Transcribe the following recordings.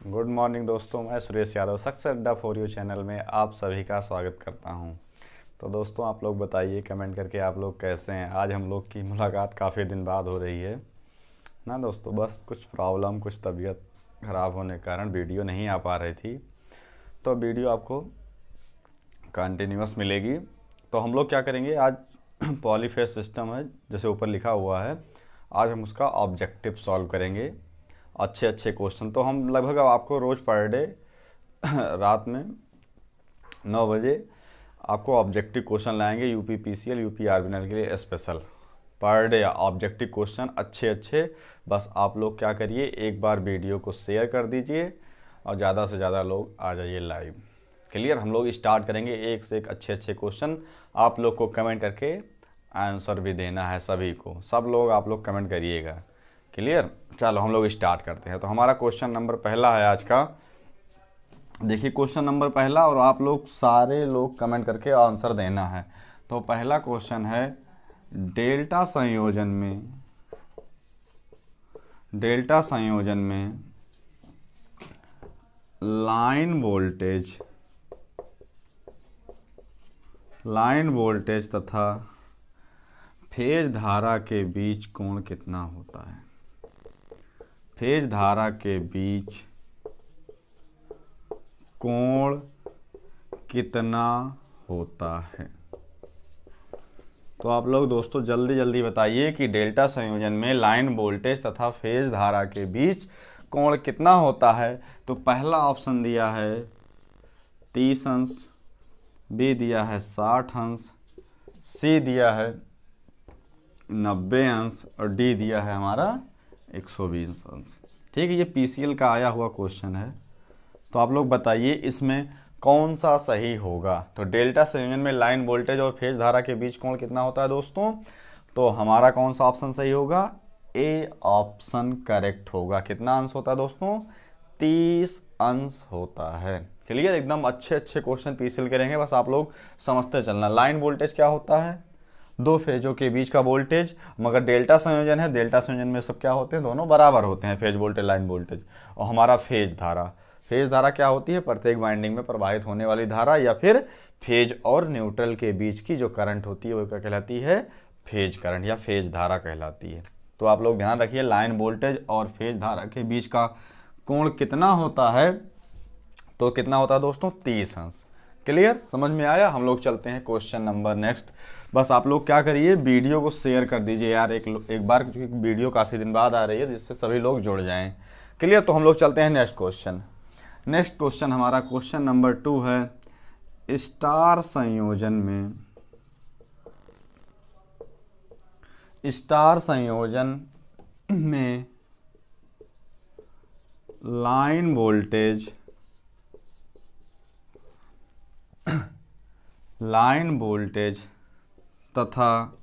Good morning दोस्तों, मैं Suresh Yadav success अड्डा फॉर यू चैनल में आप सभी का स्वागत करता हूं। तो दोस्तों, आप लोग बताइए कमेंट करके आप लोग कैसे हैं। आज हम लोग की मुलाकात काफ़ी दिन बाद हो रही है ना दोस्तों। बस कुछ प्रॉब्लम, कुछ तबीयत ख़राब होने के कारण वीडियो नहीं आ पा रही थी, तो वीडियो आपको कंटिन्यूअस मिलेगी। तो हम लोग क्या करेंगे आज पॉलीफेज सिस्टम है जैसे ऊपर लिखा हुआ है, आज हम उसका ऑब्जेक्टिव सॉल्व करेंगे। अच्छे अच्छे क्वेश्चन तो हम लगभग आपको रोज़ पर डे रात में 9 बजे आपको ऑब्जेक्टिव क्वेश्चन लाएंगे। यूपी पीसीएल, यूपी आरबीएल के लिए special per day objective question अच्छे अच्छे। बस आप लोग क्या करिए, एक बार वीडियो को शेयर कर दीजिए और ज़्यादा से ज़्यादा लोग आ जाइए लाइव। क्लियर। हम लोग स्टार्ट करेंगे, एक से एक अच्छे अच्छे क्वेश्चन आप लोग को कमेंट करके आंसर भी देना है सभी को। सब लोग आप लोग कमेंट करिएगा। क्लियर। चलो हम लोग स्टार्ट करते हैं। तो हमारा क्वेश्चन नंबर पहला है आज का। देखिए क्वेश्चन नंबर पहला, और आप लोग सारे लोग कमेंट करके आंसर देना है। तो पहला क्वेश्चन है, डेल्टा संयोजन में लाइन वोल्टेज तथा फेज धारा के बीच कोण कितना होता है। फेज धारा के बीच कोण कितना होता है। तो आप लोग दोस्तों जल्दी जल्दी बताइए कि डेल्टा संयोजन में लाइन वोल्टेज तथा फेज धारा के बीच कोण कितना होता है। तो पहला ऑप्शन दिया है 30 अंश, बी दिया है 60 अंश, सी दिया है 90 अंश और डी दिया है हमारा 120 अंश। ठीक है, ये पीसीएल का आया हुआ क्वेश्चन है। तो आप लोग बताइए इसमें कौन सा सही होगा। तो डेल्टा संयोजन में लाइन वोल्टेज और फेज धारा के बीच कोण कितना होता है दोस्तों। तो हमारा कौन सा ऑप्शन सही होगा, ए ऑप्शन करेक्ट होगा। कितना अंश होता है दोस्तों, 30 अंश होता है। क्लियर। एकदम अच्छे अच्छे क्वेश्चन पीसीएल करेंगे, बस आप लोग समझते चलना। लाइन वोल्टेज क्या होता है, दो फेजों के बीच का वोल्टेज। मगर डेल्टा संयोजन है, डेल्टा संयोजन में सब क्या होते हैं, दोनों बराबर होते हैं, फेज वोल्टेज लाइन वोल्टेज। और हमारा फेज धारा क्या होती है, प्रत्येक वाइंडिंग में प्रवाहित होने वाली धारा या फिर फेज और न्यूट्रल के बीच की जो करंट होती है वो क्या कहलाती है, फेज करंट या फेज धारा कहलाती है। तो आप लोग ध्यान रखिए, लाइन वोल्टेज और फेज धारा के बीच का कोण कितना होता है। तो कितना होता है दोस्तों, 30 अंश। क्लियर, समझ में आया। हम लोग चलते हैं क्वेश्चन नंबर नेक्स्ट। बस आप लोग क्या करिए, वीडियो को शेयर कर दीजिए यार एक बार, क्योंकि वीडियो काफ़ी दिन बाद आ रही है जिससे सभी लोग जुड़ जाएं। क्लियर। तो हम लोग चलते हैं नेक्स्ट क्वेश्चन। नेक्स्ट क्वेश्चन हमारा क्वेश्चन नंबर 2 है, स्टार संयोजन में लाइन वोल्टेज तथा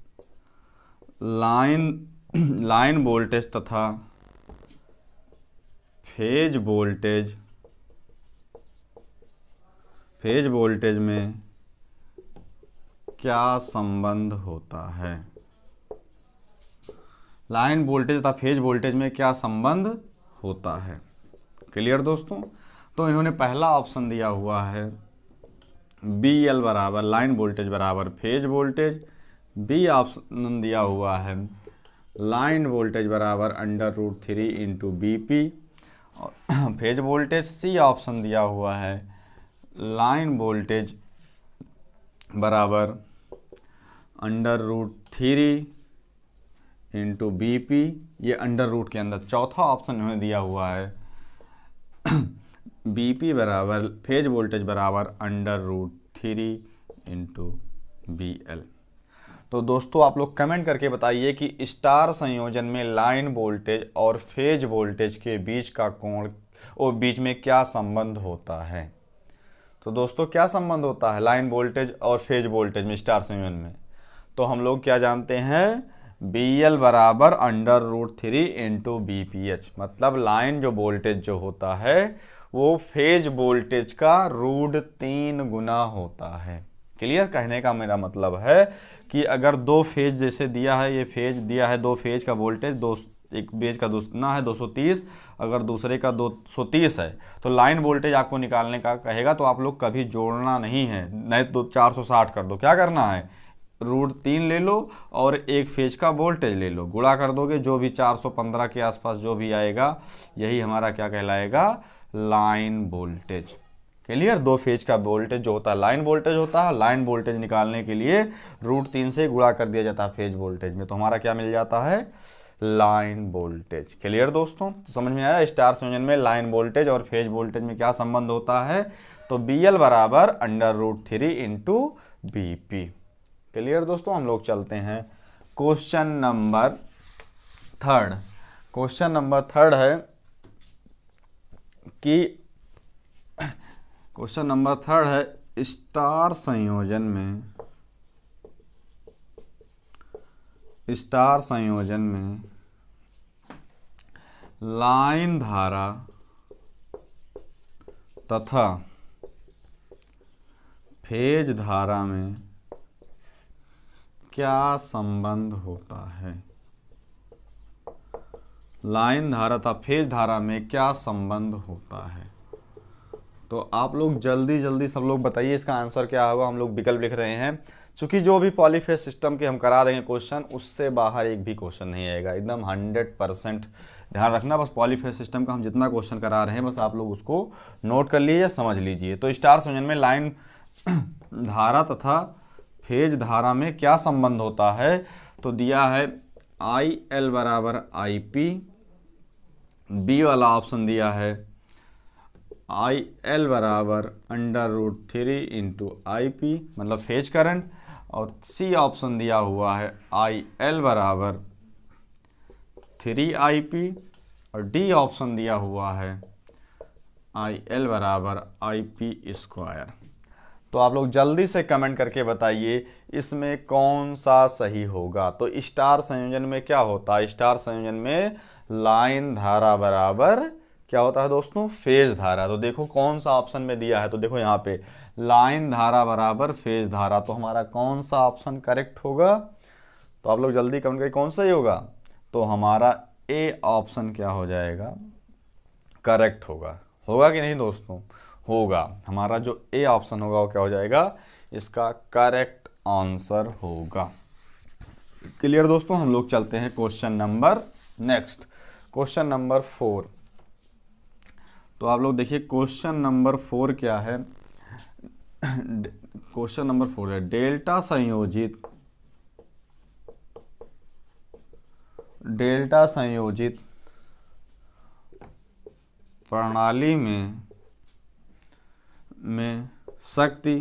फेज वोल्टेज में क्या संबंध होता है। लाइन वोल्टेज तथा फेज वोल्टेज में क्या संबंध होता है। क्लियर दोस्तों। तो इन्होंने पहला ऑप्शन दिया हुआ है, बी एल बराबर लाइन वोल्टेज बराबर फेज वोल्टेज। बी ऑप्शन दिया हुआ है लाइन वोल्टेज बराबर √3 इंटू BP और फेज वोल्टेज। सी ऑप्शन दिया हुआ है लाइन वोल्टेज बराबर √3 इंटू BP। ये अंडर रूट के अंदर। चौथा ऑप्शन इन्होंने दिया हुआ है BP बराबर फेज वोल्टेज बराबर √3 इंटू BL। तो दोस्तों आप लोग कमेंट करके बताइए कि स्टार संयोजन में लाइन वोल्टेज और फेज वोल्टेज के बीच का कोण और बीच में क्या संबंध होता है। तो दोस्तों क्या संबंध होता है लाइन वोल्टेज और फेज वोल्टेज में स्टार संयोजन में। तो हम लोग क्या जानते हैं, BL बराबर √3 इंटू BPH। मतलब लाइन जो वोल्टेज जो होता है वो फेज वोल्टेज का √3 गुना होता है। क्लियर। कहने का मेरा मतलब है कि अगर दो फेज जैसे दिया है, ये फेज दिया है, दो फेज का वोल्टेज एक पेज का कितना है 230, अगर दूसरे का 230 है तो लाइन वोल्टेज आपको निकालने का कहेगा तो आप लोग कभी जोड़ना नहीं है, नहीं तो 460 कर दो। क्या करना है, √3 ले लो और एक फेज का वोल्टेज ले लो, गुणा कर दोगे जो भी 415 के आसपास जो भी आएगा यही हमारा क्या कहलाएगा, लाइन वोल्टेज। क्लियर, दो फेज का वोल्टेज जो होता है लाइन वोल्टेज होता है। लाइन वोल्टेज निकालने के लिए √3 से गुणा कर दिया जाता है फेज वोल्टेज में, तो हमारा क्या मिल जाता है, लाइन वोल्टेज। क्लियर दोस्तों, तो समझ में आया स्टार संयोजन में लाइन वोल्टेज और फेज वोल्टेज में क्या संबंध होता है, तो BL बराबर √3 इंटू BP। क्लियर दोस्तों, हम लोग चलते हैं क्वेश्चन नंबर 3। क्वेश्चन नंबर 3 है कि क्वेश्चन नंबर 3 है स्टार संयोजन में लाइन धारा तथा फेज धारा में क्या संबंध होता है। लाइन धारा तथा फेज धारा में क्या संबंध होता है। तो आप लोग जल्दी जल्दी सब लोग बताइए इसका आंसर क्या होगा। हम लोग विकल्प लिख रहे हैं, चूंकि जो भी पॉलीफेज सिस्टम के हम करा देंगे क्वेश्चन, उससे बाहर एक भी क्वेश्चन नहीं आएगा, एकदम 100% ध्यान रखना। बस पॉलीफेज सिस्टम का हम जितना क्वेश्चन करा रहे हैं बस आप लोग उसको नोट कर लीजिए, समझ लीजिए। तो स्टार संयोजन में लाइन धारा तथा फेज धारा में क्या संबंध होता है, तो दिया है IL बराबर IP, बी वाला ऑप्शन दिया है IL बराबर √3 इंटू IP मतलब फेज करंट, और सी ऑप्शन दिया हुआ है IL बराबर 3IP, और डी ऑप्शन दिया हुआ है IL बराबर IP²। तो आप लोग जल्दी से कमेंट करके बताइए इसमें कौन सा सही होगा। तो स्टार संयोजन में क्या होता है, स्टार संयोजन में लाइन धारा बराबर क्या होता है दोस्तों, फेज धारा। तो देखो कौन सा ऑप्शन में दिया है, तो देखो यहाँ पे लाइन धारा बराबर फेज धारा, तो हमारा कौन सा ऑप्शन करेक्ट होगा। तो आप लोग जल्दी कमेंट करिए कौन सा ही होगा। तो हमारा ए ऑप्शन क्या हो जाएगा, करेक्ट होगा। होगा कि नहीं दोस्तों, होगा। हमारा जो ए ऑप्शन होगा वो क्या हो जाएगा, इसका करेक्ट आंसर होगा। क्लियर दोस्तों, हम लोग चलते हैं question number next, question number 4। तो आप लोग देखिए क्वेश्चन नंबर 4 क्या है। क्वेश्चन नंबर 4 है डेल्टा संयोजित प्रणाली में शक्ति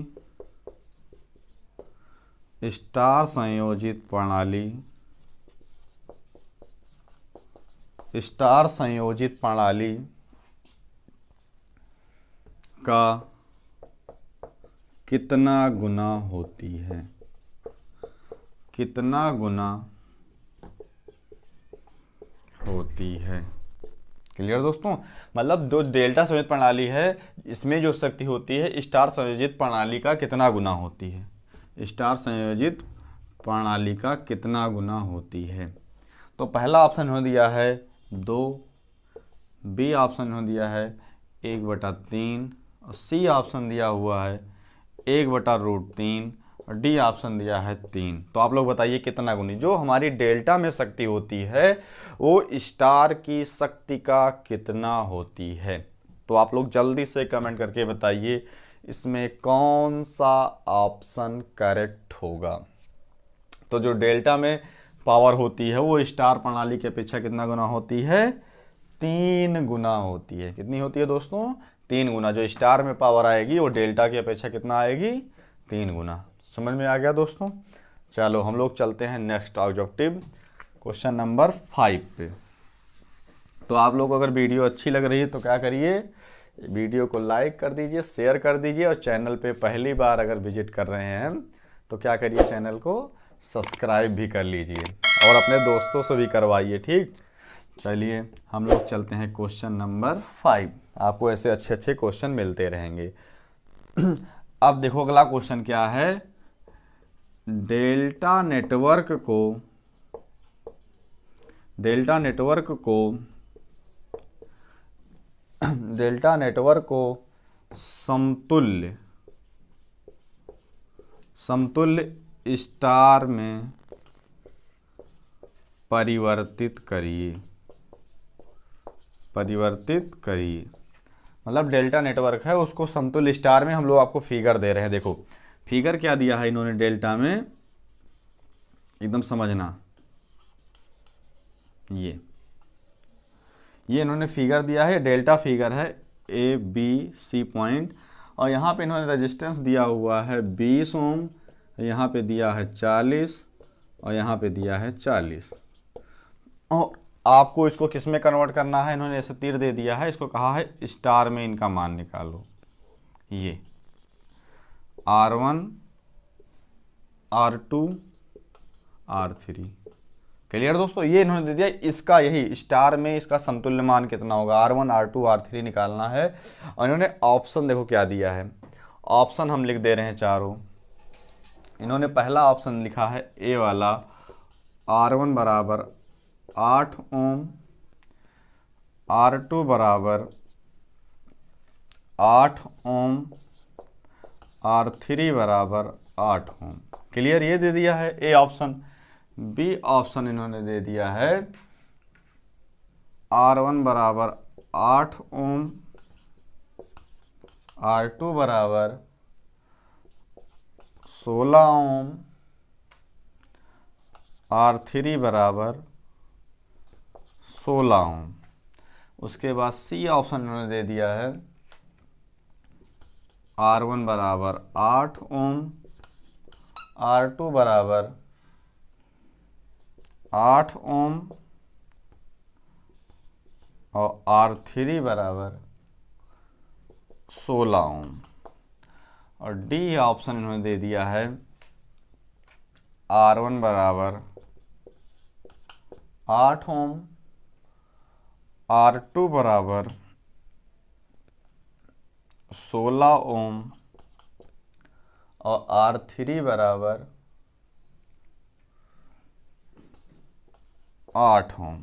स्टार संयोजित प्रणाली का कितना गुना होती है, कितना गुना होती है। क्लियर दोस्तों, मतलब जो डेल्टा संयोजित प्रणाली है इसमें जो शक्ति होती है स्टार संयोजित प्रणाली का कितना गुना होती है, स्टार संयोजित प्रणाली का कितना गुना होती है। तो पहला ऑप्शन हो दिया है 2, बी ऑप्शन हो दिया है 1/3, और सी ऑप्शन दिया हुआ है 1/√3, और डी ऑप्शन दिया है 3। तो आप लोग बताइए कितना गुनी, जो हमारी डेल्टा में शक्ति होती है वो स्टार की शक्ति का कितना होती है। तो आप लोग जल्दी से कमेंट करके बताइए इसमें कौन सा ऑप्शन करेक्ट होगा। तो जो डेल्टा में पावर होती है वो स्टार प्रणाली की अपेक्षा कितना गुना होती है, 3 गुना होती है। कितनी होती है दोस्तों, 3 गुना। जो स्टार में पावर आएगी वो डेल्टा की अपेक्षा कितना आएगी, 3 गुना। समझ में आ गया दोस्तों। चलो हम लोग चलते हैं नेक्स्ट ऑब्जेक्टिव क्वेश्चन नंबर 5 पे। तो आप लोग अगर वीडियो अच्छी लग रही है तो क्या करिए, वीडियो को लाइक कर दीजिए, शेयर कर दीजिए, और चैनल पे पहली बार अगर विजिट कर रहे हैं तो क्या करिए, चैनल को सब्सक्राइब भी कर लीजिए और अपने दोस्तों से भी करवाइए। ठीक, चलिए हम लोग चलते हैं क्वेश्चन नंबर 5। आपको ऐसे अच्छे अच्छे क्वेश्चन मिलते रहेंगे। अब देखो अगला क्वेश्चन क्या है, डेल्टा नेटवर्क को डेल्टा नेटवर्क को समतुल्य स्टार में परिवर्तित करिए। मतलब डेल्टा नेटवर्क है उसको समतुल्य स्टार में हम लोग आपको फिगर दे रहे हैं। देखो फिगर क्या दिया है इन्होंने डेल्टा में, एकदम समझना, ये इन्होंने फिगर दिया है, डेल्टा फिगर है ABC पॉइंट, और यहाँ पे इन्होंने रेजिस्टेंस दिया हुआ है 20 ओम, यहाँ पे दिया है 40 और यहाँ पे दिया है 40। और आपको इसको किस में कन्वर्ट करना है, इन्होंने ऐसे तीर दे दिया है, इसको कहा है स्टार में इनका मान निकालो। ये R1 R2 R3, क्लियर दोस्तों। ये इन्होंने दे दिया, इसका यही स्टार में इसका समतुल्य मान कितना होगा, R1 R2 R3 निकालना है। और इन्होंने ऑप्शन देखो क्या दिया है, ऑप्शन हम लिख दे रहे हैं चारों। इन्होंने पहला ऑप्शन लिखा है ए वाला, R1 बराबर 8 ओम, R2 बराबर 8 ओम, R3 बराबर 8 ओम। क्लियर, ये दे दिया है ए ऑप्शन। बी ऑप्शन इन्होंने दे दिया है R1 बराबर 8 ओम, R2 बराबर 16 ओम, R3 बराबर 16 ओम। उसके बाद सी ऑप्शन इन्होंने दे दिया है R1 बराबर 8 ओम, R2 बराबर 8 ओम और R3 बराबर 16 ओम। और डी ऑप्शन इन्होंने दे दिया है R1 बराबर 8 ओम, R2 बराबर 16 ओम और R3 बराबर 8 ओम।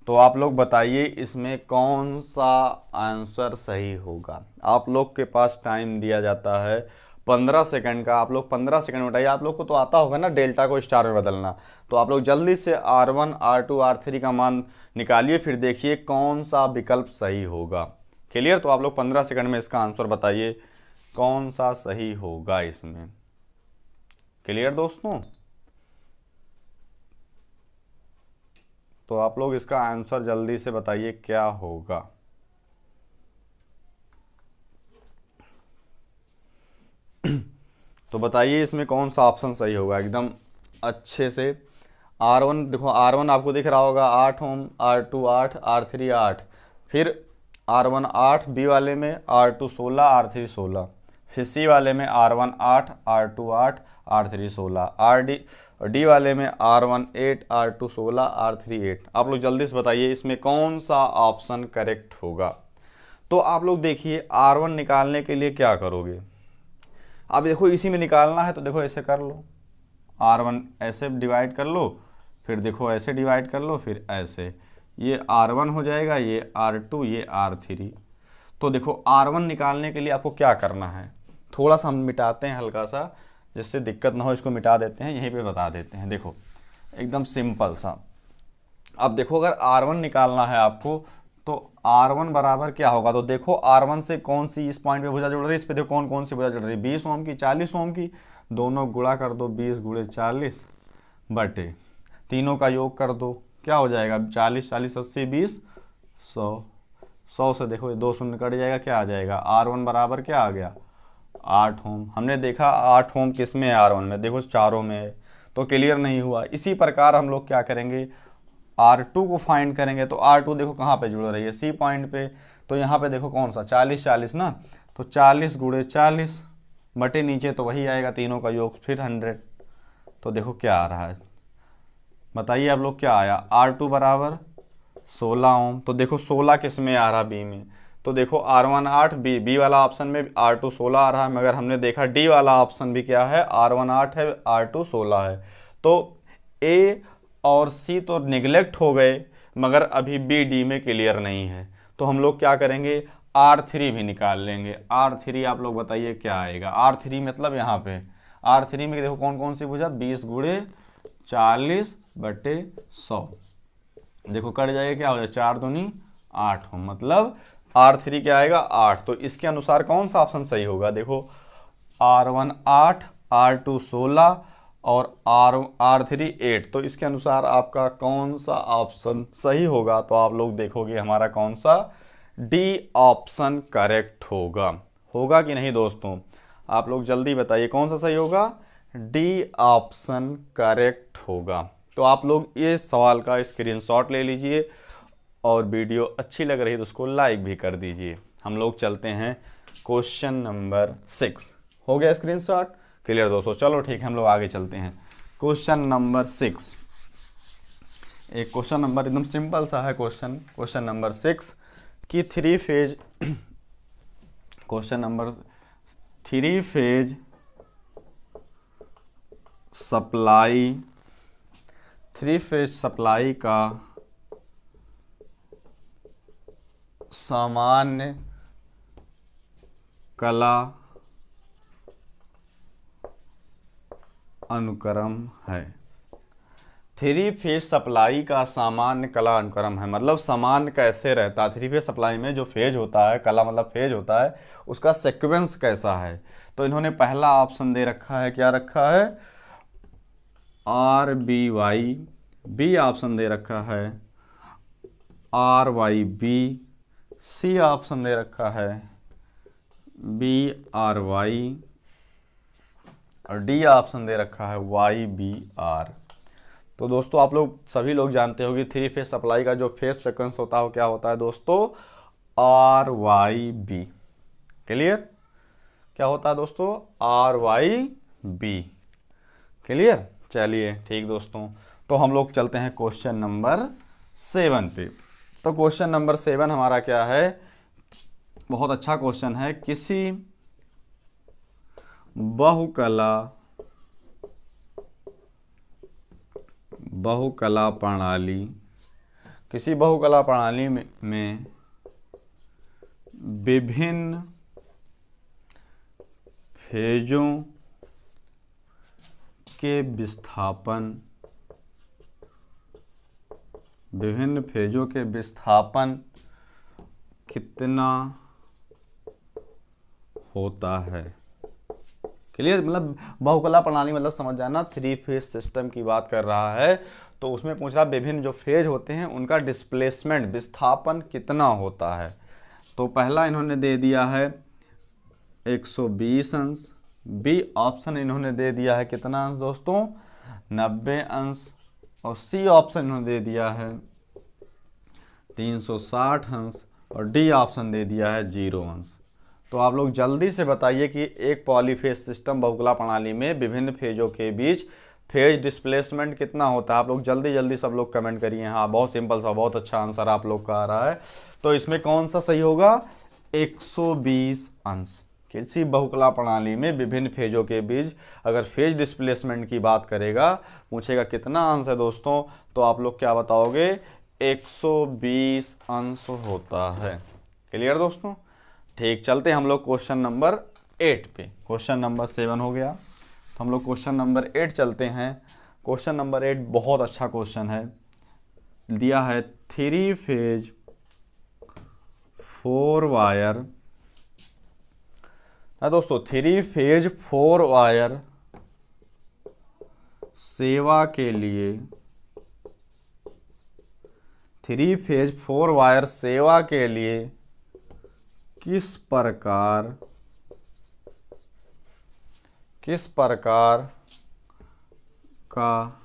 तो आप लोग बताइए इसमें कौन सा आंसर सही होगा। आप लोग के पास टाइम दिया जाता है 15 सेकंड का, आप लोग 15 सेकंड बताइए। आप लोग को तो आता होगा ना डेल्टा को स्टार में बदलना, तो आप लोग जल्दी से R1 R2 R3 का मान निकालिए, फिर देखिए कौन सा विकल्प सही होगा। क्लियर, तो आप लोग 15 सेकंड में इसका आंसर बताइए कौन सा सही होगा इसमें। क्लियर दोस्तों, तो आप लोग इसका आंसर जल्दी से बताइए क्या होगा। तो बताइए इसमें कौन सा ऑप्शन सही होगा एकदम अच्छे से। R1 देखो, R1 आपको दिख रहा होगा 8 ओम, R2 8, R3 8, फिर R1 8, बी वाले में R2 16, R3 16, फिर सी वाले में R1 8, R2 8, R3 16, डी वाले में R1 8, R2 16, R3 8। आप लोग जल्दी से बताइए इसमें कौन सा ऑप्शन करेक्ट होगा। तो आप लोग देखिए R1 निकालने के लिए क्या करोगे, अब देखो इसी में निकालना है तो देखो ऐसे कर लो, R1 ऐसे डिवाइड कर लो, फिर देखो ऐसे डिवाइड कर लो, फिर ऐसे, ये R1 हो जाएगा, ये R2, ये R3। तो देखो R1 निकालने के लिए आपको क्या करना है, थोड़ा सा हम मिटाते हैं हल्का सा, जिससे दिक्कत ना हो, इसको मिटा देते हैं, यहीं पे बता देते हैं। देखो एकदम सिंपल सा। अब देखो अगर R1 निकालना है आपको तो R1 बराबर क्या होगा, तो देखो R1 से कौन सी इस पॉइंट पे भुजा जुड़ रही है, इस पे देखो कौन कौन सी भुजा जुड़ रही है, 20 ओम की, 40 ओम की, दोनों गुणा कर दो, 20 गुणे 40 बटे तीनों का योग कर दो, क्या हो जाएगा 40 40 80 20 100, 100 से देखो 2 शून्य कट जाएगा, क्या आ जाएगा R1 बराबर क्या आ गया 8 ओम। हमने देखा 8 ओम किस में है, R1 में, देखो चारों में है, तो क्लियर नहीं हुआ। इसी प्रकार हम लोग क्या करेंगे, R2 को फाइंड करेंगे। तो R2 देखो कहाँ पे जुड़ रही है, सी पॉइंट पे, तो यहाँ पे देखो कौन सा 40 40 ना, तो 40 गुणे 40 बटे नीचे तो वही आएगा, तीनों का योग फिर 100। तो देखो क्या आ रहा है, बताइए आप लोग क्या आया, R2 बराबर 16 ओम। तो देखो 16 किस में आ रहा, बी में, तो देखो R1 8, बी वाला ऑप्शन में R2 16 आ रहा है, मगर हमने देखा डी वाला ऑप्शन भी क्या है, R1 8 है, R2 16 है। तो ए और सी तो निगलेक्ट हो गए, मगर अभी बी डी में क्लियर नहीं है, तो हम लोग क्या करेंगे, R3 भी निकाल लेंगे। R3 आप लोग बताइए क्या आएगा। R3 मतलब यहाँ पे R3 में देखो कौन कौन सी भुजा, 20 गुणे 40/100, देखो कट जाएगा, क्या हो जाए 4 दूनी 8 हो, मतलब R3 क्या आएगा 8। तो इसके अनुसार कौन सा ऑप्शन सही होगा, देखो R1 8, R2 16 और R3 8, तो इसके अनुसार आपका कौन सा ऑप्शन सही होगा, तो आप लोग देखोगे हमारा कौन सा, डी ऑप्शन करेक्ट होगा। होगा कि नहीं दोस्तों, आप लोग जल्दी बताइए कौन सा सही होगा, डी ऑप्शन करेक्ट होगा। तो आप लोग ये सवाल का स्क्रीनशॉट ले लीजिए और वीडियो अच्छी लग रही है तो उसको लाइक भी कर दीजिए। हम लोग चलते हैं क्वेश्चन नंबर 6। हो गया स्क्रीनशॉट क्लियर दोस्तों, चलो ठीक है हम लोग आगे चलते हैं। क्वेश्चन नंबर 6, एक क्वेश्चन नंबर एकदम सिंपल सा है क्वेश्चन नंबर 6 कि क्वेश्चन नंबर 3 फेज सप्लाई का सामान्य कला अनुक्रम है। 3 फेज सप्लाई का सामान्य कला अनुक्रम है, मतलब सामान्य कैसे रहता है, 3 फेज सप्लाई में जो फेज होता है, कला मतलब फेज होता है, उसका सीक्वेंस कैसा है। तो इन्होंने पहला ऑप्शन दे रखा है, क्या रखा है, RBY, बी ऑप्शन दे रखा है RYB, सी ऑप्शन दे रखा है BRY और डी ऑप्शन दे रखा है YBR। तो दोस्तों आप लोग सभी लोग जानते हो कि 3 फेज सप्लाई का जो फेज सीक्वेंस होता है वो क्या होता है दोस्तों, RYB। क्लियर, क्या होता है दोस्तों, RYB। क्लियर, चलिए ठीक दोस्तों, तो हम लोग चलते हैं क्वेश्चन नंबर 7 पे। तो क्वेश्चन नंबर 7 हमारा क्या है, बहुत अच्छा क्वेश्चन है। किसी बहुकला प्रणाली में विभिन्न फेजों के विस्थापन कितना होता है। क्लियर, मतलब बहुकला प्रणाली मतलब समझ जाना 3 फेज सिस्टम की बात कर रहा है, तो उसमें पूछ रहा विभिन्न जो फेज होते हैं उनका डिस्प्लेसमेंट विस्थापन कितना होता है। तो पहला इन्होंने दे दिया है 120 अंश, बी ऑप्शन इन्होंने दे दिया है कितना अंश दोस्तों, 90 अंश, और सी ऑप्शन इन्होंने दे दिया है 360 अंश, और डी ऑप्शन दे दिया है 0 अंश। तो आप लोग जल्दी से बताइए कि एक पॉलीफेज सिस्टम बहुकला प्रणाली में विभिन्न फेजों के बीच फेज डिस्प्लेसमेंट कितना होता है। आप लोग जल्दी जल्दी सब लोग कमेंट करिए। हाँ, बहुत सिंपल सा, बहुत अच्छा आंसर आप लोग का आ रहा है। तो इसमें कौन सा सही होगा, 120 अंश। किसी बहुकला प्रणाली में विभिन्न फेजों के बीच अगर फेज डिस्प्लेसमेंट की बात करेगा, पूछेगा कितना अंश है दोस्तों, तो आप लोग क्या बताओगे, 120 अंश होता है। क्लियर दोस्तों, ठीक, चलते हम लोग क्वेश्चन नंबर 8 पे। क्वेश्चन नंबर 7 हो गया, तो हम लोग क्वेश्चन नंबर 8 चलते हैं। क्वेश्चन नंबर 8 बहुत अच्छा क्वेश्चन है, दिया है 3 फेज 4 वायर ना दोस्तों, 3 फेज 4 वायर सेवा के लिए 3 फेज 4 वायर सेवा के लिए किस प्रकार का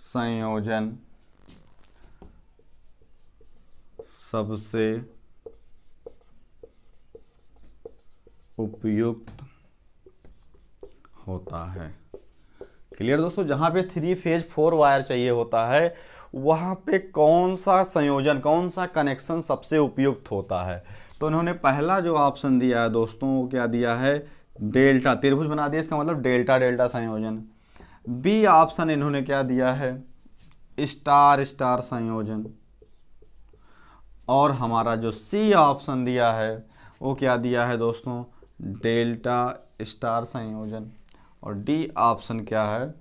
संयोजन सबसे उपयुक्त होता है। क्लियर दोस्तों, जहां पे 3 फेज 4 वायर चाहिए होता है वहां पे कौन सा संयोजन, कौन सा कनेक्शन सबसे उपयुक्त होता है। तो इन्होंने पहला जो ऑप्शन दिया है दोस्तों, वो क्या दिया है, डेल्टा, त्रिभुज बना दिया, इसका मतलब डेल्टा डेल्टा संयोजन। बी ऑप्शन इन्होंने क्या दिया है, स्टार स्टार संयोजन। और हमारा जो सी ऑप्शन दिया है वो क्या दिया है दोस्तों, डेल्टा स्टार संयोजन। और डी ऑप्शन क्या है,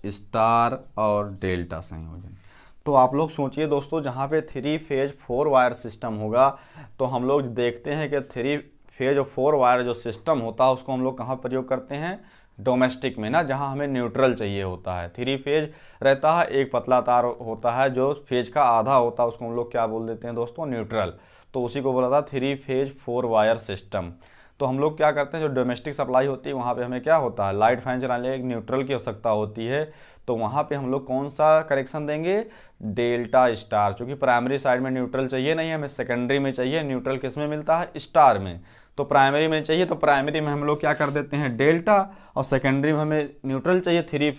स्टार और डेल्टा संयोजन। तो आप लोग सोचिए दोस्तों, जहाँ पे 3 फेज 4 वायर सिस्टम होगा तो हम लोग देखते हैं कि 3 फेज और 4 वायर जो सिस्टम होता है उसको हम लोग कहाँ प्रयोग करते हैं, डोमेस्टिक में ना, जहाँ हमें न्यूट्रल चाहिए होता है। 3 फेज रहता है, एक पतला तार होता है जो फेज का आधा होता है, उसको हम लोग क्या बोल देते हैं दोस्तों, न्यूट्रल। तो उसी को बोला था 3 फेज 4 वायर सिस्टम। तो हम लोग क्या करते हैं, जो डोमेस्टिक सप्लाई होती है वहाँ पे हमें क्या होता है, लाइट फैन चलाने एक न्यूट्रल की आवश्यकता होती है। तो वहाँ पे हम लोग कौन सा कनेक्शन देंगे, डेल्टा स्टार। चूँकि प्राइमरी साइड में न्यूट्रल चाहिए नहीं, हमें सेकेंडरी में चाहिए। न्यूट्रल किस में मिलता है, स्टार में। तो प्राइमरी में चाहिए, तो प्राइमरी में हम लोग क्या कर देते हैं, डेल्टा। और सेकेंडरी में हमें न्यूट्रल चाहिए, 3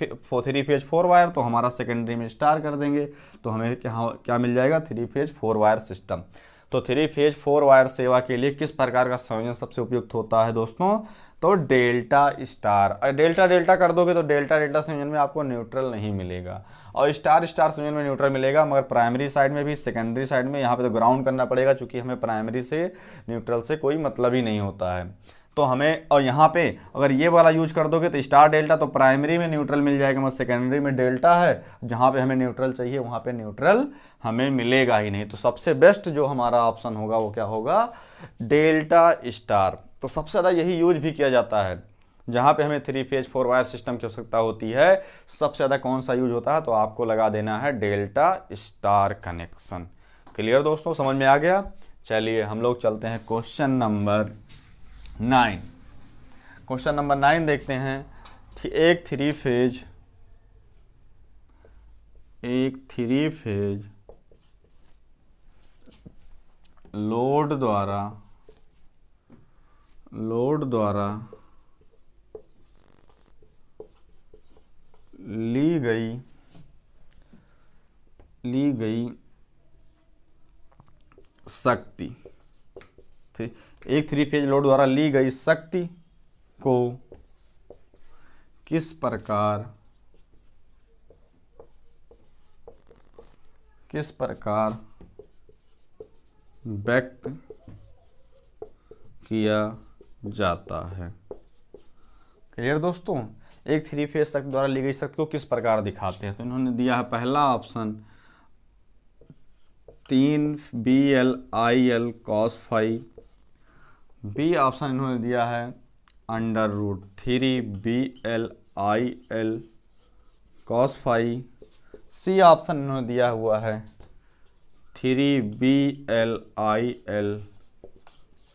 फेज 4 वायर, तो हमारा सेकेंडरी में स्टार कर देंगे। तो हमें क्या मिल जाएगा, 3 फेज 4 वायर सिस्टम। तो 3 फेज 4 वायर सेवा के लिए किस प्रकार का संयोजन सबसे उपयुक्त होता है दोस्तों, तो डेल्टा स्टार। और डेल्टा डेल्टा कर दोगे तो डेल्टा डेल्टा संयोजन में आपको न्यूट्रल नहीं मिलेगा, और स्टार स्टार संयोजन में न्यूट्रल मिलेगा, मगर प्राइमरी साइड में भी सेकेंडरी साइड में यहाँ पे तो ग्राउंड करना पड़ेगा, क्योंकि हमें प्राइमरी से न्यूट्रल से कोई मतलब ही नहीं होता है। तो हमें, और यहाँ पे अगर ये वाला यूज कर दोगे तो स्टार डेल्टा, तो प्राइमरी में न्यूट्रल मिल जाएगा, मगर सेकेंडरी में डेल्टा है, जहाँ पे हमें न्यूट्रल चाहिए वहाँ पे न्यूट्रल हमें मिलेगा ही नहीं। तो सबसे बेस्ट जो हमारा ऑप्शन होगा वो क्या होगा, डेल्टा स्टार। तो सबसे ज़्यादा यही यूज भी किया जाता है, जहाँ पे हमें 3 फेज 4 वायर सिस्टम की आवश्यकता होती है। सबसे ज़्यादा कौन सा यूज होता है, तो आपको लगा देना है डेल्टा स्टार कनेक्शन। क्लियर दोस्तों, समझ में आ गया। चलिए हम लोग चलते हैं क्वेश्चन नंबर 9। क्वेश्चन नंबर 9 देखते हैं। एक थ्री फेज लोड द्वारा ली गई शक्ति, ठीक, एक 3 फेज लोड द्वारा ली गई शक्ति को किस प्रकार व्यक्त किया जाता है। क्लियर दोस्तों, एक 3 फेज शक्ति द्वारा ली गई शक्ति को किस प्रकार दिखाते हैं। तो इन्होंने दिया है पहला option 3BL/IL cos phi. B option इन्होंने दिया है √3BL/IL cos phi. C option इन्होंने दिया हुआ है 3BL/IL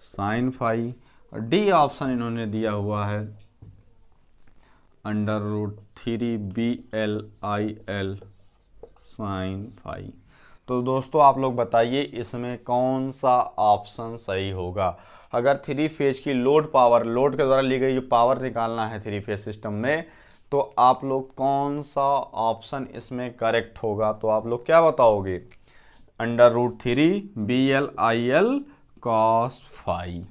sin फाई। और डी ऑप्शन इन्होंने दिया हुआ है √3BL/IL sin फाई। तो दोस्तों आप लोग बताइए इसमें कौन सा ऑप्शन सही होगा। अगर 3 फेज की लोड के द्वारा ली गई जो पावर निकालना है 3 फेज सिस्टम में, तो आप लोग कौन सा ऑप्शन इसमें करेक्ट होगा। तो आप लोग क्या बताओगे, √3BL/IL cos फाई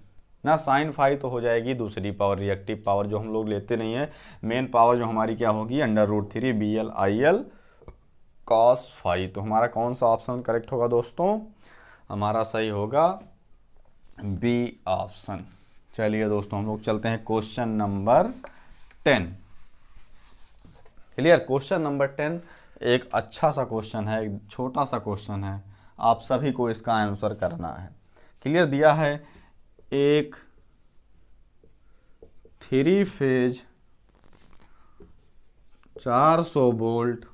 ना, साइन फाई तो हो जाएगी दूसरी पावर, रिएक्टिव पावर जो हम लोग लेते नहीं है। मेन पावर जो हमारी क्या होगी, √3BL/IL cos फाई। तो हमारा कौन सा ऑप्शन करेक्ट होगा दोस्तों, हमारा सही होगा बी ऑप्शन। चलिए दोस्तों हम लोग चलते हैं question number 10। Clear, question number 10 एक अच्छा सा क्वेश्चन है, एक छोटा सा क्वेश्चन है, आप सभी को इसका आंसर करना है। क्लियर, दिया है एक 3 फेज 400 वोल्ट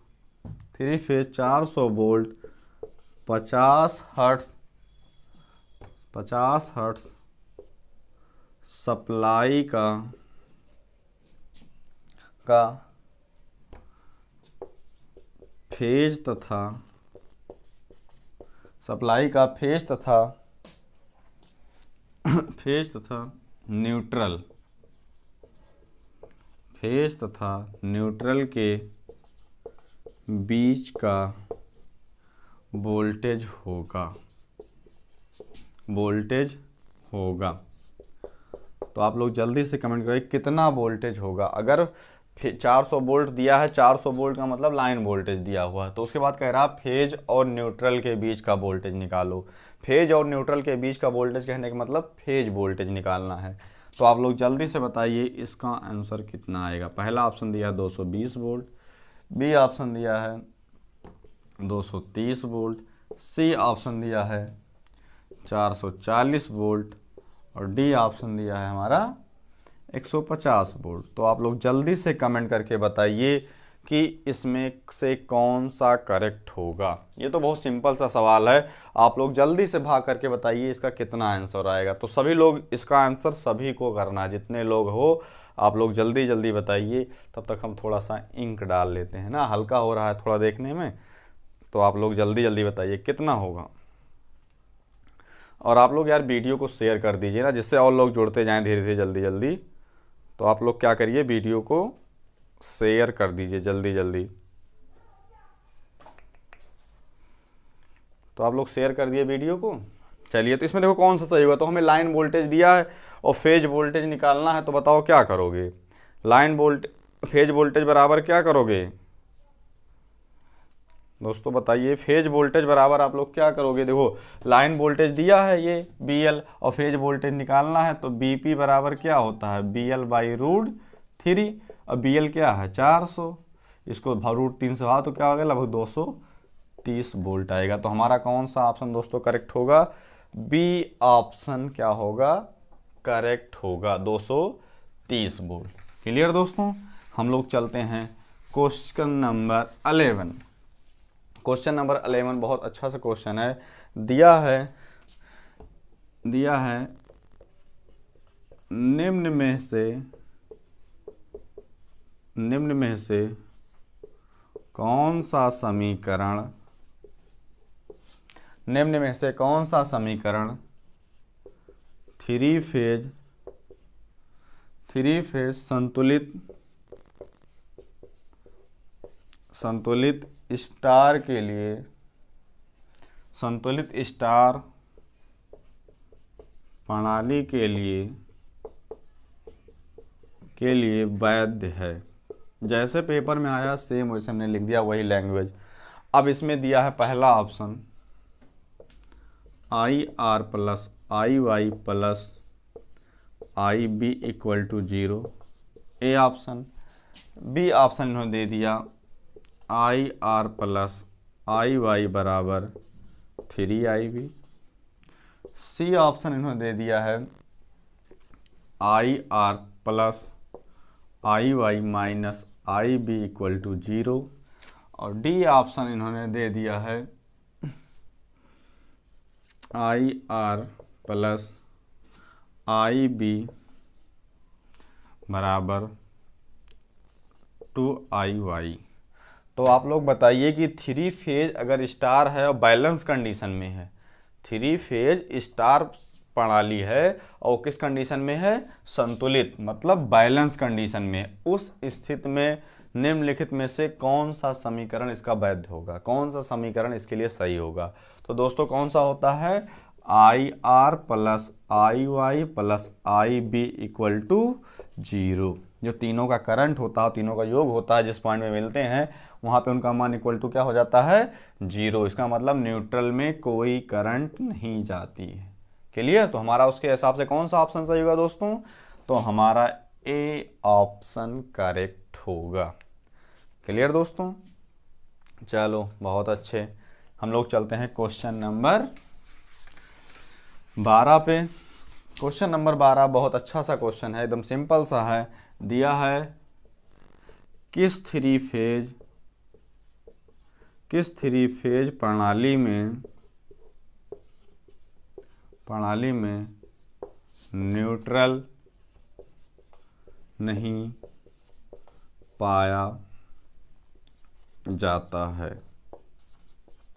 50 हर्ट्ज सप्लाई का फेज तथा न्यूट्रल के बीच का वोल्टेज होगा। तो आप लोग जल्दी से कमेंट करें कितना वोल्टेज होगा। अगर 400 वोल्ट दिया है, 400 वोल्ट का मतलब लाइन वोल्टेज दिया हुआ है। तो उसके बाद कह रहा फेज और न्यूट्रल के बीच का वोल्टेज निकालो। फेज और न्यूट्रल के बीच का वोल्टेज कहने का मतलब फेज वोल्टेज निकालना है। तो आप लोग जल्दी से बताइए इसका आंसर कितना आएगा। पहला ऑप्शन दिया है 220 वोल्ट, बी ऑप्शन दिया है 230 वोल्ट, सी ऑप्शन दिया है 440 वोल्ट और डी ऑप्शन दिया है हमारा 150 वोल्ट। तो आप लोग जल्दी से कमेंट करके बताइए कि इसमें से कौन सा करेक्ट होगा। ये तो बहुत सिंपल सा सवाल है, आप लोग जल्दी से भाग करके बताइए इसका कितना आंसर आएगा। तो सभी लोग इसका आंसर सभी को करना है, जितने लोग हो आप लोग जल्दी जल्दी बताइए। तब तक हम थोड़ा सा इंक डाल लेते हैं ना, हल्का हो रहा है थोड़ा देखने में। तो आप लोग जल्दी जल्दी बताइए कितना होगा। और आप लोग यार वीडियो को शेयर कर दीजिए ना, जिससे और लोग जुड़ते जाएं धीरे धीरे जल्दी जल्दी। तो आप लोग क्या करिए, वीडियो को शेयर कर दीजिए जल्दी जल्दी। तो आप लोग शेयर कर दिए वीडियो को। चलिए, तो इसमें देखो कौन सा सही होगा। तो हमें लाइन वोल्टेज दिया है और फेज वोल्टेज निकालना है। तो बताओ क्या करोगे। फेज वोल्टेज बराबर क्या करोगे दोस्तों, बताइए। फेज वोल्टेज बराबर आप लोग क्या करोगे। देखो लाइन वोल्टेज दिया है ये BL और फेज वोल्टेज निकालना है। तो BP बराबर क्या होता है, BL/√3। और BL क्या है 400, इसको √3 से भाग तो क्या होगा, लगभग 230 वोल्ट आएगा। तो हमारा कौन सा ऑप्शन दोस्तों करेक्ट होगा, बी ऑप्शन क्या होगा, करेक्ट होगा, 230 वोल्ट। क्लियर दोस्तों। हम लोग चलते हैं क्वेश्चन नंबर 11। क्वेश्चन नंबर 11 बहुत अच्छा सा क्वेश्चन है। दिया है निम्न में से कौन सा समीकरण थ्री फेज संतुलित स्टार के लिए प्रणाली के लिए वैध है। जैसे पेपर में आया सेम वैसे हमने लिख दिया, वही लैंग्वेज। अब इसमें दिया है पहला option IR + IY + IB = 0, A option. B option इन्होंने दे दिया IR + IY = 3IB। C option इन्होंने दे दिया है IR + IY - IB = 0 और डी ऑप्शन इन्होंने दे दिया है IR + IB = 2IY। तो आप लोग बताइए कि थ्री फेज अगर स्टार है और बैलेंस कंडीशन में है, थ्री फेज स्टार प्रणाली है और किस कंडीशन में है, संतुलित मतलब बैलेंस कंडीशन में, उस स्थिति में निम्नलिखित में से कौन सा समीकरण इसका वैध होगा, कौन सा समीकरण इसके लिए सही होगा। तो दोस्तों कौन सा होता है, IR + IY + IB = 0। जो तीनों का करंट होता है, तीनों का योग होता है, जिस पॉइंट में मिलते हैं वहाँ पे उनका मान इक्वल टू क्या हो जाता है, 0। इसका मतलब न्यूट्रल में कोई करंट नहीं जाती है। क्लियर। तो हमारा उसके हिसाब से कौन सा ऑप्शन सही होगा दोस्तों, तो हमारा ए ऑप्शन करेक्ट होगा। क्लियर दोस्तों। चलो बहुत अच्छे, हम लोग चलते हैं क्वेश्चन नंबर 12 पे। क्वेश्चन नंबर 12 बहुत अच्छा सा क्वेश्चन है, एकदम सिंपल सा है। दिया है किस थ्री फेज प्रणाली में न्यूट्रल नहीं पाया जाता है।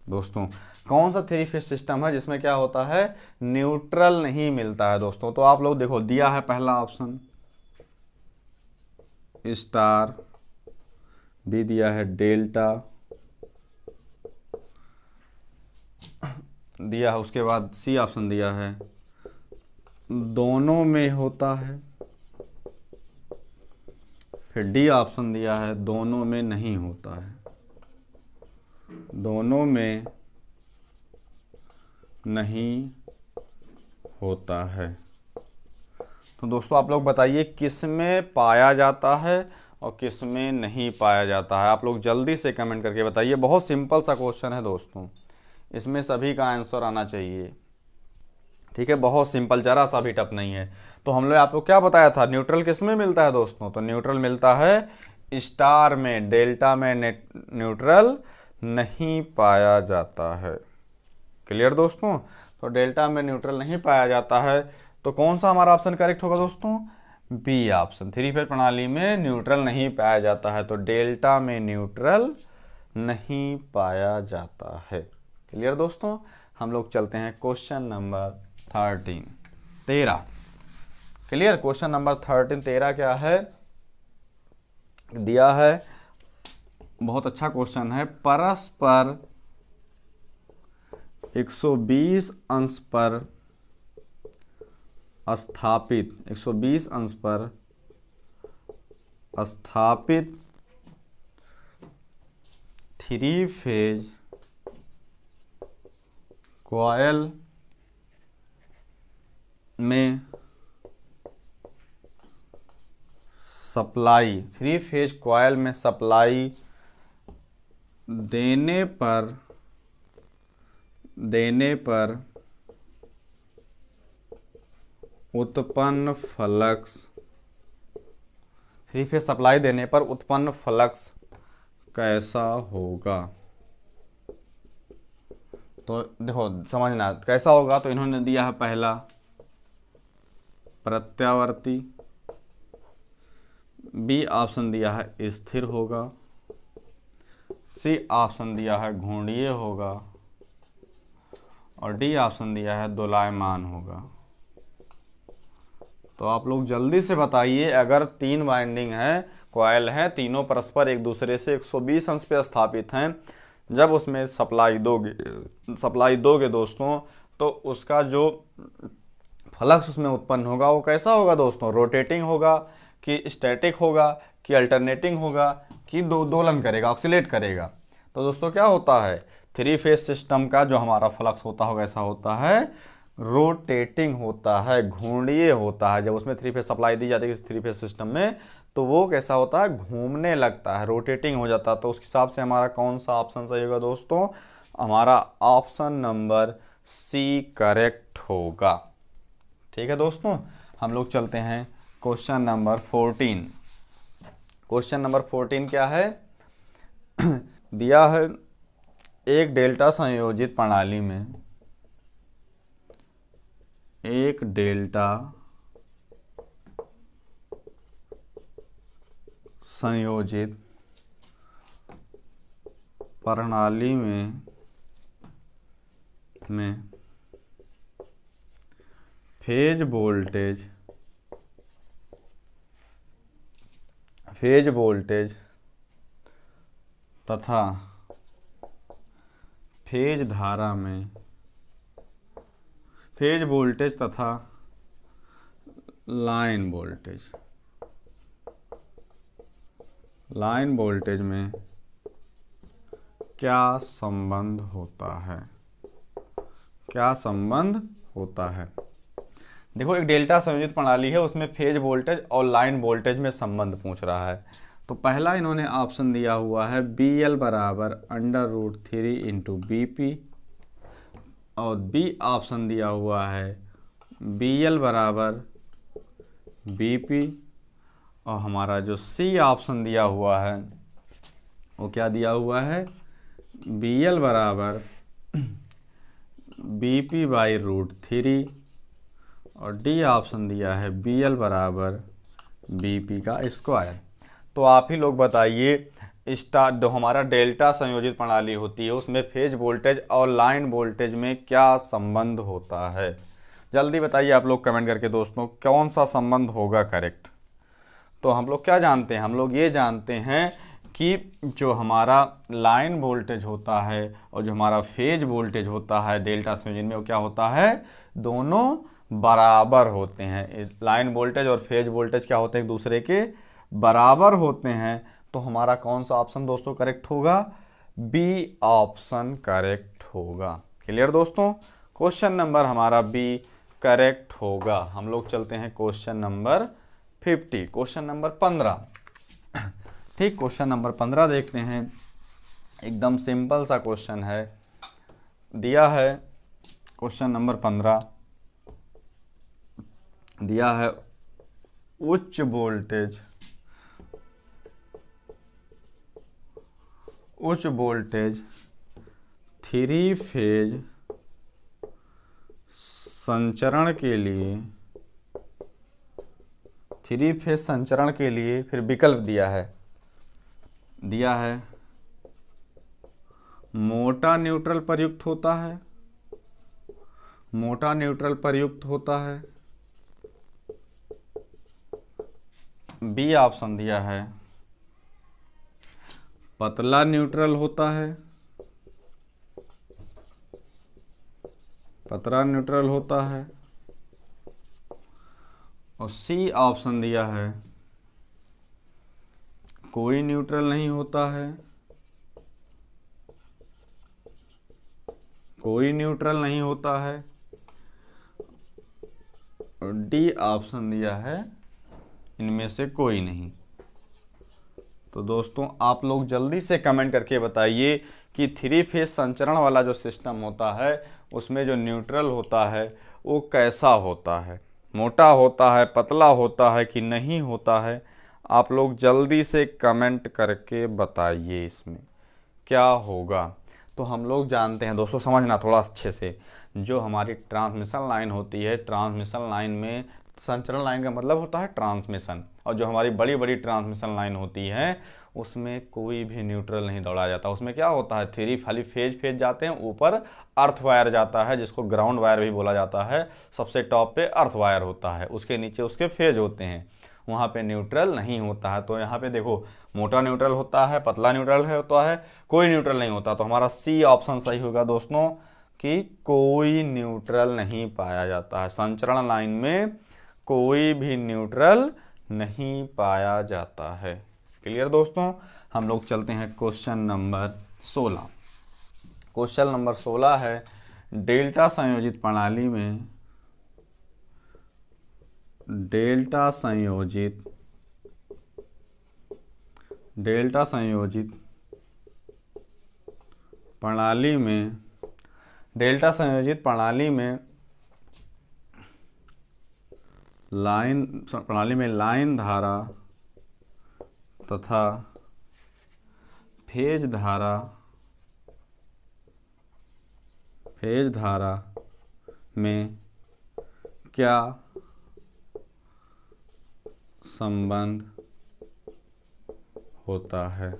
दोस्तों कौन सा थ्री फेज सिस्टम है जिसमें क्या होता है, न्यूट्रल नहीं मिलता है दोस्तों। तो आप लोग देखो, दिया है पहला ऑप्शन स्टार, बी दिया है डेल्टा, दिया है उसके बाद सी ऑप्शन दिया है दोनों में होता है, फिर डी ऑप्शन दिया है दोनों में नहीं होता है, दोनों में नहीं होता है। तो दोस्तों आप लोग बताइए किस में पाया जाता है और किस में नहीं पाया जाता है। आप लोग जल्दी से कमेंट करके बताइए। बहुत सिंपल सा क्वेश्चन है दोस्तों, इसमें सभी का आंसर आना चाहिए। ठीक है, बहुत सिंपल, जरा सा भी टफ नहीं है। तो हम लोग आपको क्या बताया था, न्यूट्रल किस में मिलता है दोस्तों? तो न्यूट्रल मिलता है स्टार में, डेल्टा में न्यूट्रल नहीं पाया जाता है। क्लियर दोस्तों? तो डेल्टा में न्यूट्रल नहीं पाया जाता है, तो कौन सा हमारा ऑप्शन करेक्ट होगा दोस्तों? बी ऑप्शन, थ्री फेज प्रणाली में न्यूट्रल नहीं पाया जाता है, तो डेल्टा में न्यूट्रल नहीं पाया जाता है। क्लियर दोस्तों? हम लोग चलते हैं question number 13। Clear? Question number 13 क्या है दिया है, बहुत अच्छा क्वेश्चन है। परस्पर 120 अंश पर स्थापित 120 अंश पर स्थापित थ्री फेज कॉइल में सप्लाई, थ्री फेज कॉइल में सप्लाई देने पर उत्पन्न फ्लक्स, थ्री फेज सप्लाई देने पर उत्पन्न फ्लक्स कैसा होगा? तो देखो समझना कैसा होगा। तो इन्होंने दिया है पहला प्रत्यावर्ती, बी ऑप्शन दिया है स्थिर होगा, सी ऑप्शन दिया है घूर्णीय होगा और डी ऑप्शन दिया है दोलायमान होगा। तो आप लोग जल्दी से बताइए, अगर तीन वाइंडिंग है, कॉइल है, तीनों परस्पर एक दूसरे से 120 अंश पे स्थापित हैं, जब उसमें सप्लाई दोगे दोस्तों, तो उसका जो फ्लक्स उसमें उत्पन्न होगा वो कैसा होगा दोस्तों? रोटेटिंग होगा कि स्टैटिक होगा कि अल्टरनेटिंग होगा कि दोलन करेगा, ऑक्सीलेट करेगा। तो दोस्तों क्या होता है, थ्री फेज सिस्टम का जो हमारा फ्लक्स होता होगा ऐसा होता है रोटेटिंग होता है, घूर्णीय होता है। जब उसमें थ्री फेज सप्लाई दी जाती है थ्री फेज सिस्टम में, तो वो कैसा होता है, घूमने लगता है, रोटेटिंग हो जाता है। तो उस हिसाब से हमारा कौन सा ऑप्शन सही होगा दोस्तों? हमारा ऑप्शन नंबर सी करेक्ट होगा। ठीक है दोस्तों, हम लोग चलते हैं क्वेश्चन नंबर 14। क्वेश्चन नंबर 14 क्या है दिया है, एक डेल्टा संयोजित प्रणाली में एक डेल्टा संयोजित प्रणाली में फेज वोल्टेज तथा फेज धारा में फेज वोल्टेज तथा लाइन वोल्टेज में क्या संबंध होता है? क्या संबंध होता है? देखो एक डेल्टा संयोजित प्रणाली है, उसमें फेज वोल्टेज और लाइन वोल्टेज में संबंध पूछ रहा है। तो पहला इन्होंने ऑप्शन दिया हुआ है BL बराबर √3 इंटू BP, और बी ऑप्शन दिया हुआ है BL बराबर BP, और हमारा जो सी ऑप्शन दिया हुआ है वो क्या दिया हुआ है, BL बराबर BP बाई √3, और डी ऑप्शन दिया है BL बराबर BP का स्क्वायर। तो आप ही लोग बताइए, जो हमारा डेल्टा संयोजित प्रणाली होती है उसमें फेज वोल्टेज और लाइन वोल्टेज में क्या संबंध होता है? जल्दी बताइए आप लोग कमेंट करके दोस्तों, कौन सा संबंध होगा करेक्ट? तो हम लोग क्या जानते हैं, हम लोग ये जानते हैं कि जो हमारा लाइन वोल्टेज होता है और जो हमारा फेज वोल्टेज होता है डेल्टा संयोजन में, वो क्या होता है, दोनों बराबर होते हैं। लाइन वोल्टेज और फेज वोल्टेज क्या होते हैं, एक दूसरे के बराबर होते हैं तो हमारा कौन सा ऑप्शन दोस्तों करेक्ट होगा? बी ऑप्शन करेक्ट होगा। क्लियर दोस्तों? क्वेश्चन नंबर हमारा बी करेक्ट होगा। हम लोग चलते हैं क्वेश्चन नंबर 50, क्वेश्चन नंबर 15। ठीक, क्वेश्चन नंबर 15 देखते हैं। एकदम सिंपल सा क्वेश्चन है, दिया है क्वेश्चन नंबर 15 दिया है उच्च वोल्टेज 3 फेज संचरण के लिए फिर विकल्प दिया है मोटा न्यूट्रल प्रयुक्त होता है, बी ऑप्शन दिया है पतला न्यूट्रल होता है, और सी ऑप्शन दिया है कोई न्यूट्रल नहीं होता है, और डी ऑप्शन दिया है इनमें से कोई नहीं। तो दोस्तों आप लोग जल्दी से कमेंट करके बताइए कि 3 फेज संचरण वाला जो सिस्टम होता है उसमें जो न्यूट्रल होता है वो कैसा होता है, मोटा होता है, पतला होता है कि नहीं होता है। आप लोग जल्दी से कमेंट करके बताइए इसमें क्या होगा। तो हम लोग जानते हैं दोस्तों, समझना थोड़ा अच्छे से, जो हमारी ट्रांसमिशन लाइन होती है, ट्रांसमिशन लाइन में संचरण लाइन का मतलब होता है ट्रांसमिशन, और जो हमारी बड़ी बड़ी ट्रांसमिशन लाइन होती है उसमें कोई भी न्यूट्रल नहीं दौड़ाया जाता। उसमें क्या होता है, 3 खाली फेज जाते हैं, ऊपर अर्थ वायर जाता है जिसको ग्राउंड वायर भी बोला जाता है, सबसे टॉप पे अर्थ वायर होता है, उसके नीचे उसके फेज होते हैं, वहाँ पे न्यूट्रल नहीं होता है। तो यहाँ पे देखो मोटा न्यूट्रल होता है, पतला न्यूट्रल होता है, कोई न्यूट्रल नहीं होता। तो हमारा सी ऑप्शन सही होगा दोस्तों कि कोई न्यूट्रल नहीं पाया जाता है, संचरण लाइन में कोई भी न्यूट्रल नहीं पाया जाता है। क्लियर दोस्तों? हम लोग चलते हैं क्वेश्चन नंबर 16। क्वेश्चन नंबर 16 है डेल्टा संयोजित प्रणाली में डेल्टा संयोजित प्रणाली में लाइन धारा तथा फेज धारा में क्या संबंध होता है?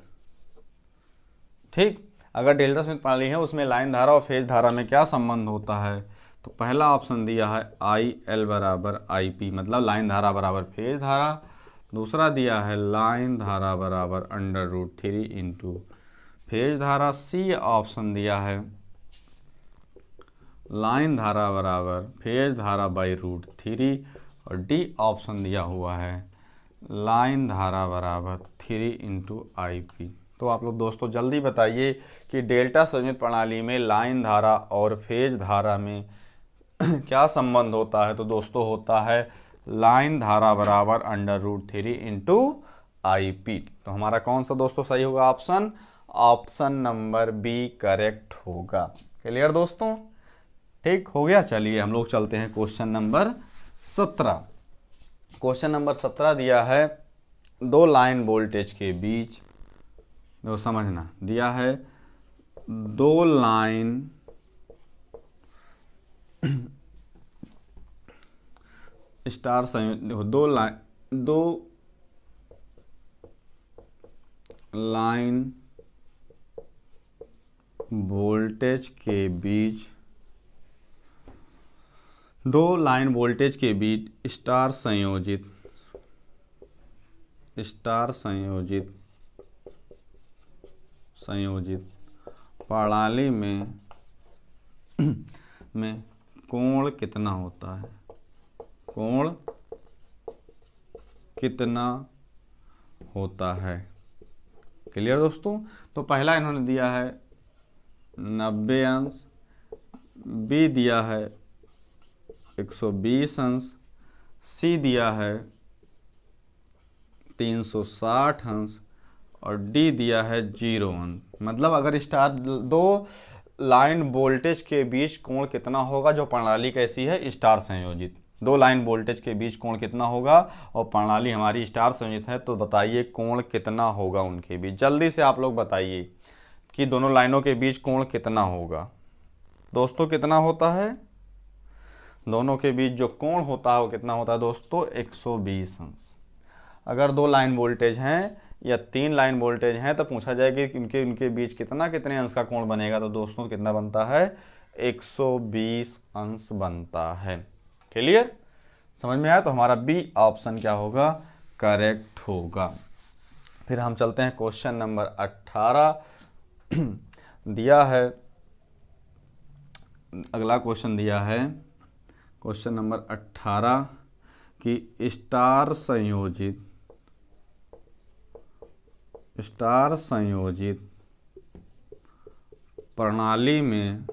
ठीक, अगर डेल्टा संयुक्त प्रणाली है उसमें लाइन धारा और फेज धारा में क्या संबंध होता है? तो पहला ऑप्शन दिया है IL बराबर IP, मतलब लाइन धारा बराबर फेज धारा। दूसरा दिया है लाइन धारा बराबर √3 इंटू फेज धारा। सी ऑप्शन दिया है लाइन धारा बराबर फेज धारा बाई √3, और डी ऑप्शन दिया हुआ है लाइन धारा बराबर 3 इंटू IP। तो आप लोग दोस्तों जल्दी बताइए कि डेल्टा संयुक्त प्रणाली में लाइन धारा और फेज धारा में क्या संबंध होता है? तो दोस्तों होता है लाइन धारा बराबर √3 इंटू IP। तो हमारा कौन सा दोस्तों सही होगा ऑप्शन नंबर बी करेक्ट होगा। क्लियर दोस्तों? ठीक हो गया। चलिए हम लोग चलते हैं क्वेश्चन नंबर 17। क्वेश्चन नंबर 17 दिया है दो लाइन वोल्टेज के बीच, देखो समझना, दिया है दो लाइन स्टार संयुक्त, देखो दो लाइन वोल्टेज के बीच स्टार संयोजित प्रणाली में कोण कितना होता है। क्लियर दोस्तों। तो पहला इन्होंने दिया है 90 अंश, बी दिया है 120 अंश, सी दिया है 360 अंश और डी दिया है 0 अंश। मतलब अगर स्टार दो लाइन वोल्टेज के बीच कोण कितना होगा, जो प्रणाली कैसी है स्टार संयोजित, दो लाइन वोल्टेज के बीच कोण कितना होगा और प्रणाली हमारी स्टार संयोजित है, तो बताइए कोण कितना होगा उनके बीच। जल्दी से आप लोग बताइए कि दोनों लाइनों के बीच कोण कितना होगा। दोस्तों कितना होता है, दोनों के बीच जो कोण होता है वो कितना होता है दोस्तों, 120 अंश। अगर दो लाइन वोल्टेज हैं या तीन लाइन वोल्टेज हैं तो पूछा जाएगा कि उनके बीच कितने अंश का कोण बनेगा, तो दोस्तों कितना बनता है, 120 अंश बनता है। क्लियर, समझ में आया। तो हमारा बी ऑप्शन क्या होगा, करेक्ट होगा। फिर हम चलते हैं क्वेश्चन नंबर 18 दिया है, अगला क्वेश्चन दिया है क्वेश्चन नंबर 18 कि स्टार संयोजित प्रणाली में,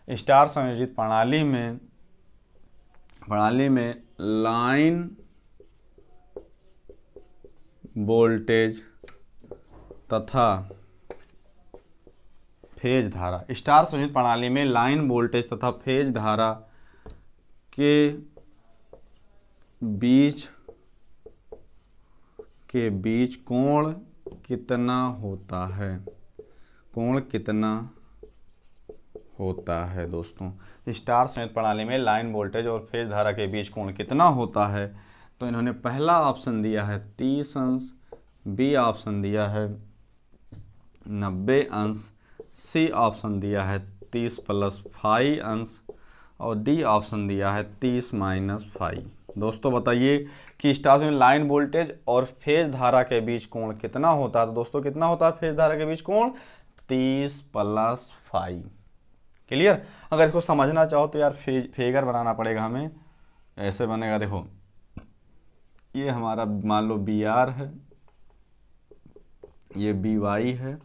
स्टार संयोजित प्रणाली में लाइन वोल्टेज तथा फेज धारा, स्टार संयोजित प्रणाली में लाइन वोल्टेज तथा फेज धारा के बीच कोण कितना होता है, कोण कितना होता है। दोस्तों स्टार संयोजित प्रणाली में लाइन वोल्टेज और फेज धारा के बीच कोण कितना होता है, तो इन्होंने पहला ऑप्शन दिया है 30 अंश, बी ऑप्शन दिया है 90 अंश, सी ऑप्शन दिया है 30 + 5 अंश और डी ऑप्शन दिया है 30 - 5। दोस्तों बताइए कि स्टार में लाइन वोल्टेज और फेज धारा के बीच कोण कितना होता है। तो दोस्तों कितना होता है फेज धारा के बीच कोण, 30 + 5। क्लियर। अगर इसको समझना चाहो तो यार फिगर बनाना पड़ेगा हमें, ऐसे बनेगा। देखो ये हमारा मान लो बी आर है, ये बी वाई है,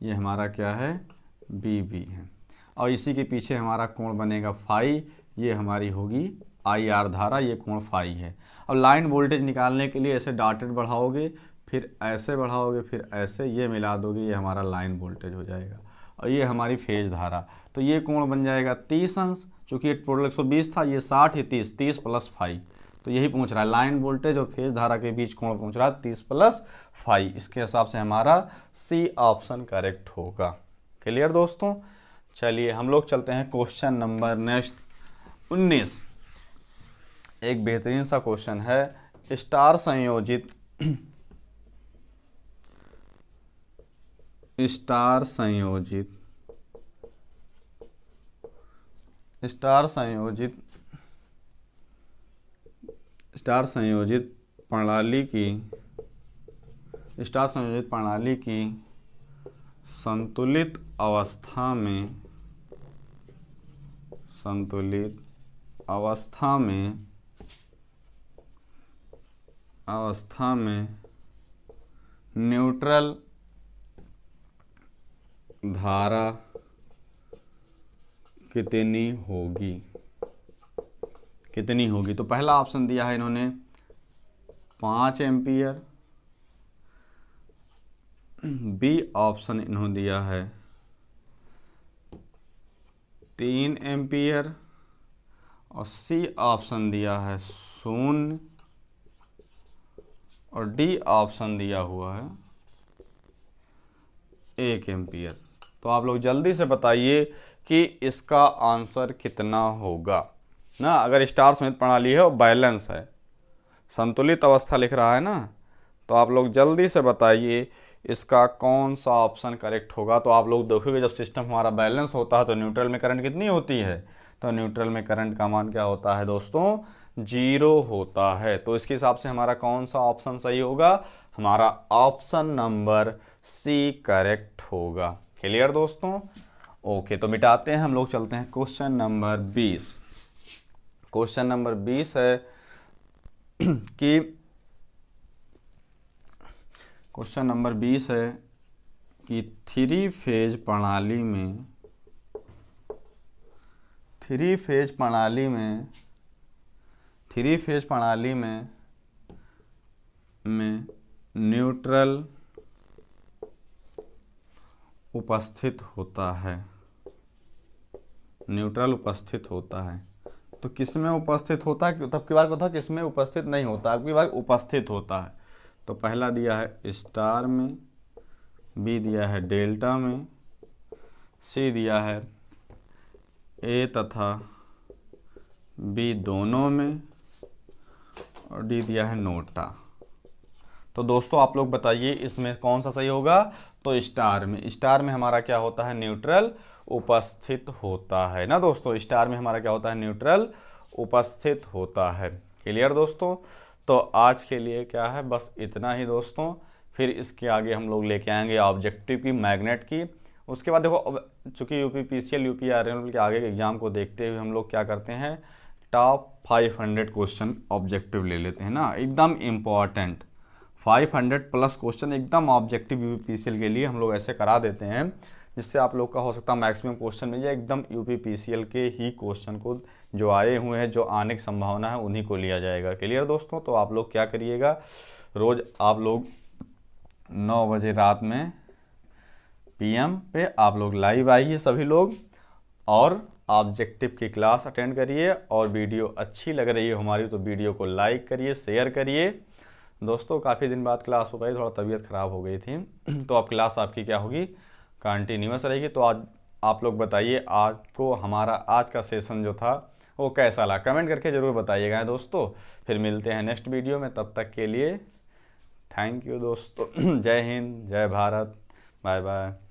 ये हमारा क्या है बी बी है, और इसी के पीछे हमारा कोण बनेगा फाई, ये हमारी होगी आई आर धारा, ये कोण फाई है। अब लाइन वोल्टेज निकालने के लिए ऐसे डॉटेड बढ़ाओगे, फिर ऐसे बढ़ाओगे, फिर ऐसे, ये मिला दोगे, ये हमारा लाइन वोल्टेज हो जाएगा और ये हमारी फेज धारा। तो ये कोण बन जाएगा 30 अंश, चूँकि टोटल 120 था, ये 60, ये 30, 30 + 5। तो यही पूछ रहा है, लाइन वोल्टेज और फेज धारा के बीच कोण पूछ रहा है 30 + 5। इसके हिसाब से हमारा सी ऑप्शन करेक्ट होगा। क्लियर दोस्तों। चलिए हम लोग चलते हैं क्वेश्चन नंबर नेक्स्ट 19। एक बेहतरीन सा क्वेश्चन है, स्टार संयोजित प्रणाली की संतुलित अवस्था में न्यूट्रल धारा कितनी होगी। तो पहला ऑप्शन दिया है इन्होंने 5 एम्पियर, बी ऑप्शन इन्होंने दिया है 3 एम्पियर और सी ऑप्शन दिया है 0 और डी ऑप्शन दिया हुआ है 1 एम्पियर। तो आप लोग जल्दी से बताइए कि इसका आंसर कितना होगा ना। अगर स्टार संयोजित प्रणाली है और बैलेंस है, संतुलित अवस्था लिख रहा है ना, तो आप लोग जल्दी से बताइए इसका कौन सा ऑप्शन करेक्ट होगा। तो आप लोग देखोगे जब सिस्टम हमारा बैलेंस होता है तो न्यूट्रल में करंट कितनी होती है, तो न्यूट्रल में करंट का मान क्या होता है दोस्तों, 0 होता है। तो इसके हिसाब से हमारा कौन सा ऑप्शन सही होगा, हमारा ऑप्शन नंबर सी करेक्ट होगा। क्लियर दोस्तों। ओके, तो मिटाते हैं, हम लोग चलते हैं क्वेश्चन नंबर 20। क्वेश्चन नंबर 20 है कि क्वेश्चन नंबर 20 है कि थ्री फेज प्रणाली में न्यूट्रल उपस्थित होता है। तो किस में उपस्थित होता है, तब की बार को था किस में उपस्थित नहीं होता, अब की बार उपस्थित होता है। तो पहला दिया है स्टार में, बी दिया है डेल्टा में, सी दिया है ए तथा बी दोनों में, और डी दिया है नोटा। तो दोस्तों आप लोग बताइए इसमें कौन सा सही होगा। तो स्टार में हमारा क्या होता है, न्यूट्रल उपस्थित होता है ना दोस्तों। स्टार में हमारा क्या होता है, न्यूट्रल उपस्थित होता है। क्लियर दोस्तों। तो आज के लिए क्या है, बस इतना ही दोस्तों। फिर इसके आगे हम लोग लेके आएंगे ऑब्जेक्टिव की, मैग्नेट की। उसके बाद देखो चूँकि यूपीपीसीएल यूपीआरएनएल के आगे के एग्जाम को देखते हुए हम लोग क्या करते हैं, टॉप 500 क्वेश्चन ऑब्जेक्टिव ले लेते हैं ना, एकदम इम्पॉर्टेंट 500 प्लस क्वेश्चन एकदम ऑब्जेक्टिव यूपीपीसीएल के लिए हम लोग ऐसे करा देते हैं, जिससे आप लोग का हो सकता है मैक्सिमम क्वेश्चन में ये एकदम यूपीपीसीएल के ही क्वेश्चन को जो आए हुए हैं, जो आने की संभावना है, उन्हीं को लिया जाएगा। क्लियर दोस्तों। तो आप लोग क्या करिएगा, रोज़ आप लोग 9 बजे रात में PM पे आप लोग लाइव आइए सभी लोग, और ऑब्जेक्टिव की क्लास अटेंड करिए। और वीडियो अच्छी लग रही है हमारी तो वीडियो को लाइक करिए, शेयर करिए। दोस्तों काफ़ी दिन बाद क्लास हो पाई, थोड़ा तबीयत ख़राब हो गई थी तो अब क्लास आपकी क्या होगी, कंटिन्यूअस रहेगी। तो आज आप लोग बताइए आपको हमारा आज का सेशन जो था वो कैसा लगा, कमेंट करके ज़रूर बताइएगा दोस्तों। फिर मिलते हैं नेक्स्ट वीडियो में, तब तक के लिए थैंक यू दोस्तों। जय हिंद, जय भारत, बाय बाय।